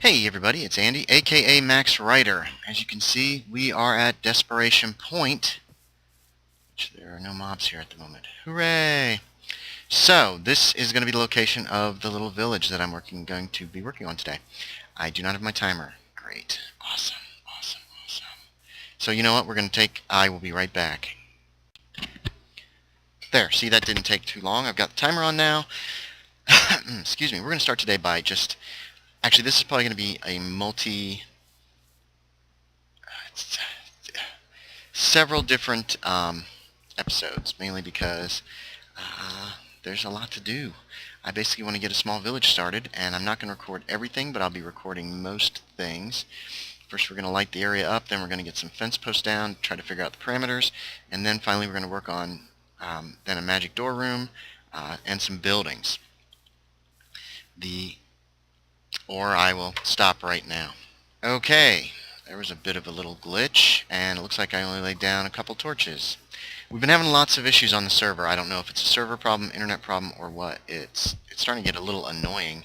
Hey everybody, it's Andy, aka Max Writer. As you can see, we are at Desperation Point, which there are no mobs here at the moment. Hooray! So, this is going to be the location of the little village that I'm going to be working on today. I do not have my timer. Great. Awesome. So you know what, I will be right back. There, see, that didn't take too long. I've got the timer on now. Excuse me, we're going to start today by actually, this is probably going to be a several different episodes, mainly because there's a lot to do. I basically want to get a small village started, and I'm not going to record everything, but I'll be recording most things. First, we're going to light the area up, then we're going to get some fence posts down, try to figure out the parameters, and then finally we're going to work on then a magic door room and some buildings. Or I will stop right now. Okay, there was a bit of a little glitch, and it looks like I only laid down a couple torches. We've been having lots of issues on the server. I don't know if it's a server problem, internet problem, or what. It's starting to get a little annoying.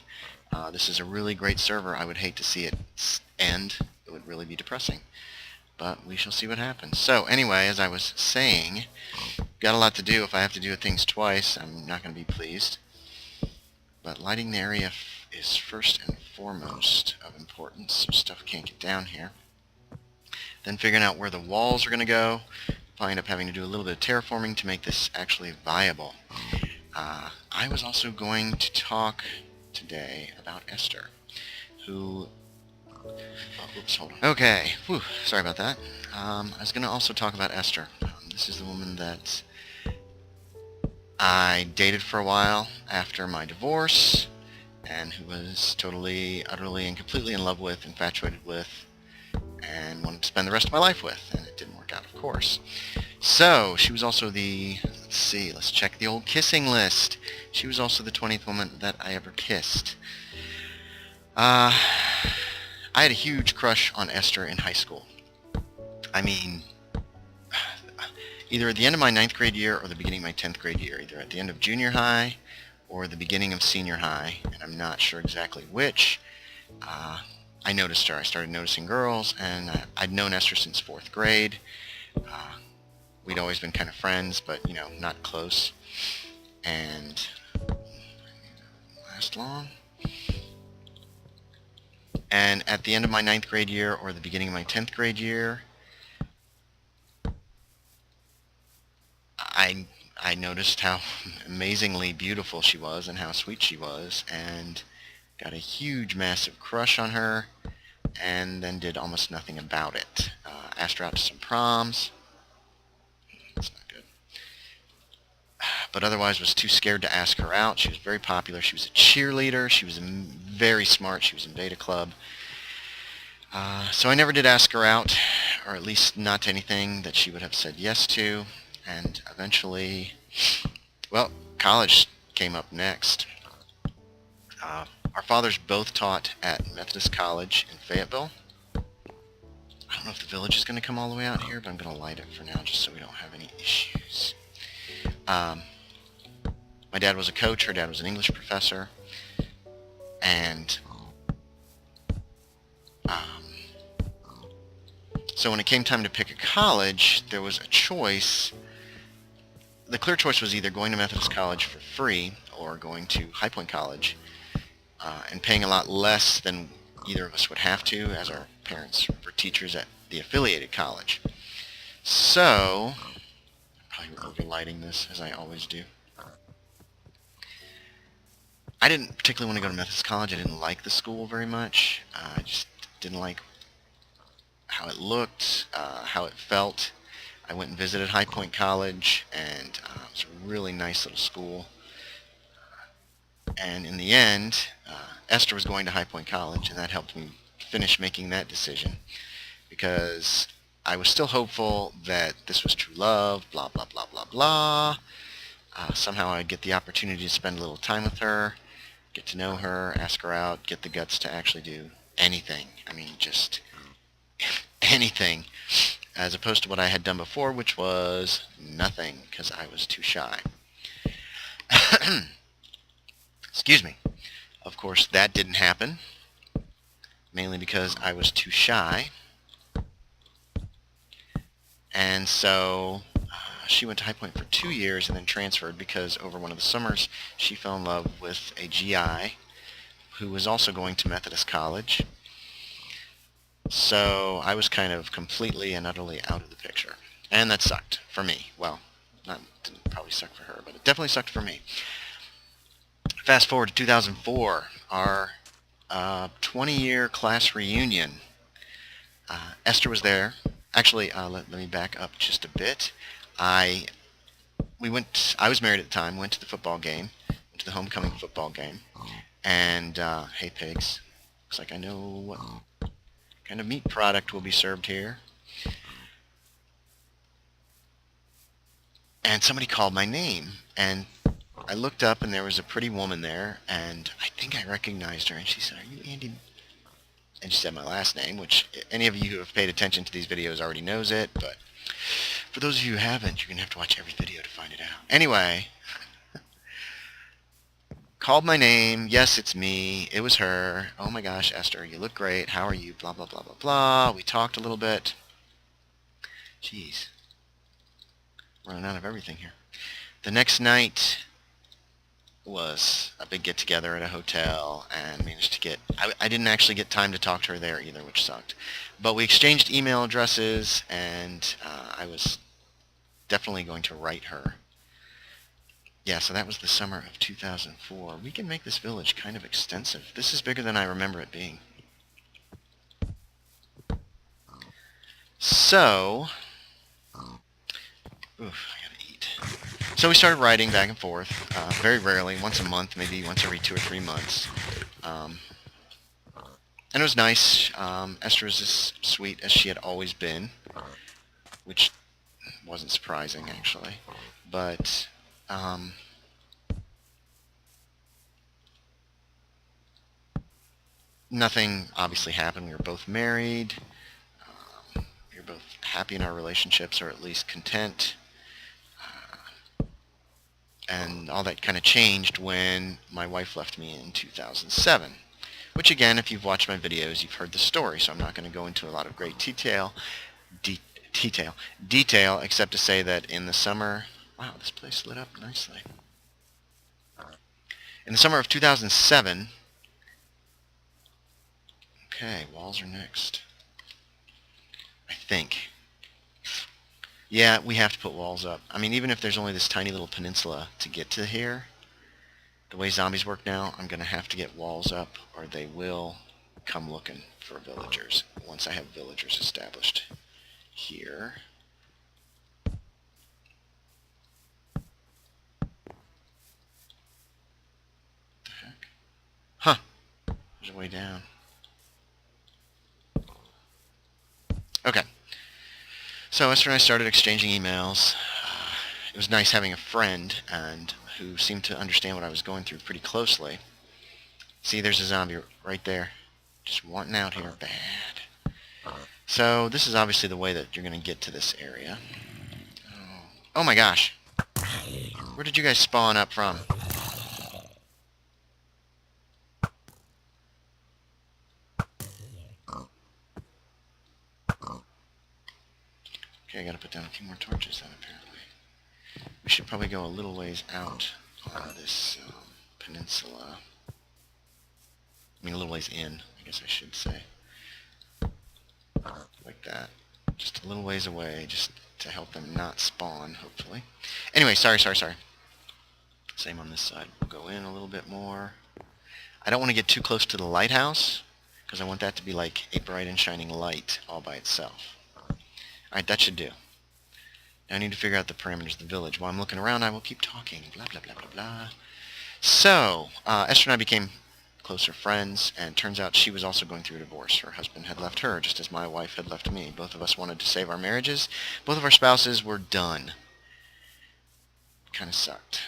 This is a really great server. I would hate to see it end. It would really be depressing. But we shall see what happens. So anyway, as I was saying, got a lot to do. If I have to do things twice, I'm not going to be pleased. But lighting the area is first and foremost of importance, so stuff can't get down here. Then figuring out where the walls are going to go. Probably end up having to do a little bit of terraforming to make this actually viable. I was also going to talk today about Esther, who... Oh, oops, hold on. Okay, whew, sorry about that. I was going to also talk about Esther. This is the woman that I dated for a while after my divorce, and who was totally, utterly, and completely in love with, infatuated with, and wanted to spend the rest of my life with, and it didn't work out, of course. So, she was also let's check the old kissing list. She was also the 20th woman that I ever kissed. I had a huge crush on Esther in high school. I mean, either at the end of my 9th grade year or the beginning of my 10th grade year, either at the end of junior high or the beginning of senior high, and I'm not sure exactly which. I noticed her. I started noticing girls, and I'd known Esther since 4th grade. We'd always been kind of friends, but, not close. And last long. And at the end of my 9th grade year or the beginning of my 10th grade year, I noticed how amazingly beautiful she was and how sweet she was, and got a huge, massive crush on her, and then did almost nothing about it. Asked her out to some proms. That's not good. But otherwise was too scared to ask her out. She was very popular. She was a cheerleader. She was very smart. She was in Beta Club. So I never did ask her out, or at least not to anything that she would have said yes to. And eventually, well, college came up next. Our fathers both taught at Methodist College in Fayetteville. I don't know if the village is going to come all the way out here, but I'm going to light it for now just so we don't have any issues. My dad was a coach, her dad was an English professor, and so when it came time to pick a college, there was a choice. The clear choice was either going to Methodist College for free or going to High Point College, and paying a lot less than either of us would have to, as our parents were teachers at the affiliated college. So, I'm probably overlighting this, as I always do. I didn't particularly want to go to Methodist College. I didn't like the school very much. I just didn't like how it looked, how it felt. I went and visited High Point College, and it was a really nice little school. And in the end, Esther was going to High Point College, and that helped me finish making that decision, because I was still hopeful that this was true love, blah, blah, blah, blah, blah. Somehow I'd get the opportunity to spend a little time with her, get to know her, ask her out, get the guts to actually do anything. I mean, just anything, as opposed to what I had done before, which was nothing, because I was too shy. Excuse me. Of course, that didn't happen. mainly because I was too shy. And so she went to High Point for 2 years and then transferred because over one of the summers she fell in love with a GI who was also going to Methodist College. So I was kind of completely and utterly out of the picture. And that sucked for me. Well, didn't probably suck for her, but it definitely sucked for me. Fast forward to 2004, our 20-year class reunion. Esther was there. Actually, let me back up just a bit. I was married at the time, went to the football game, went to the homecoming football game, and, hey pigs, looks like I know what kind of meat product will be served here. And somebody called my name, and I looked up, and there was a pretty woman there, and I think I recognized her, and she said, "Are you Andy?" And she said my last name, which any of you who have paid attention to these videos already knows it, but for those of you who haven't, you're going to have to watch every video to find it out. Anyway, called my name. Yes, it's me. It was her. "Oh my gosh, Esther, you look great. How are you?" Blah, blah, blah, blah, blah. We talked a little bit. Jeez. Running out of everything here. The next night was a big get-together at a hotel, and managed to get... I didn't actually get time to talk to her there either, which sucked. But we exchanged email addresses, and I was definitely going to write her. Yeah, so that was the summer of 2004. We can make this village kind of extensive. This is bigger than I remember it being. So... Oof, I gotta eat. So we started writing back and forth, very rarely, once a month, maybe once every 2 or 3 months. And it was nice. Esther was as sweet as she had always been, which wasn't surprising, actually. But, nothing obviously happened. We were both married. We were both happy in our relationships, or at least content. And all that kind of changed when my wife left me in 2007. Which, again, if you've watched my videos, you've heard the story, so I'm not going to go into a lot of great detail, except to say that in the summer... Wow, this place lit up nicely. In the summer of 2007... Okay, walls are next. I think. Yeah, we have to put walls up. I mean, even if there's only this tiny little peninsula to get to here, the way zombies work now, I'm going to have to get walls up, or they will come looking for villagers once I have villagers established here. What the heck? Huh. There's a way down. Okay. So Esther and I started exchanging emails. It was nice having a friend and who seemed to understand what I was going through pretty closely. See, there's a zombie right there, just wanting out here bad. So this is obviously the way that you're going to get to this area. Oh my gosh. Where did you guys spawn up from? Okay, I gotta put down a few more torches then, apparently. We should probably go a little ways out on this peninsula. I mean, a little ways in, I guess I should say. Like that. Just a little ways away, just to help them not spawn, hopefully. Anyway, sorry. Same on this side. We'll go in a little bit more. I don't want to get too close to the lighthouse, because I want that to be like a bright and shining light all by itself. Alright, that should do. Now I need to figure out the parameters of the village. While I'm looking around, I will keep talking. Blah, blah, blah, blah, blah. So, Esther and I became closer friends, and it turns out she was also going through a divorce. Her husband had left her, just as my wife had left me. Both of us wanted to save our marriages. Both of our spouses were done. Kind of sucked.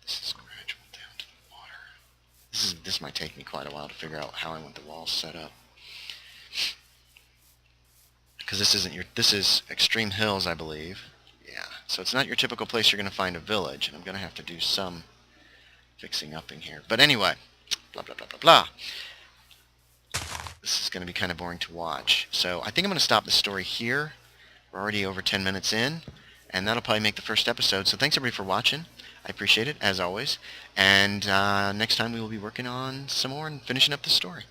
This is gradual down to the water. This might take me quite a while to figure out how I want the walls set up. Because this is Extreme Hills, I believe. Yeah, so it's not your typical place you're going to find a village, and I'm going to have to do some fixing up in here. But anyway, blah, blah, blah, blah, blah. this is going to be kind of boring to watch. So I think I'm going to stop the story here. We're already over 10 minutes in, and that'll probably make the first episode. So thanks everybody for watching. I appreciate it, as always. And next time we will be working on some more and finishing up the story.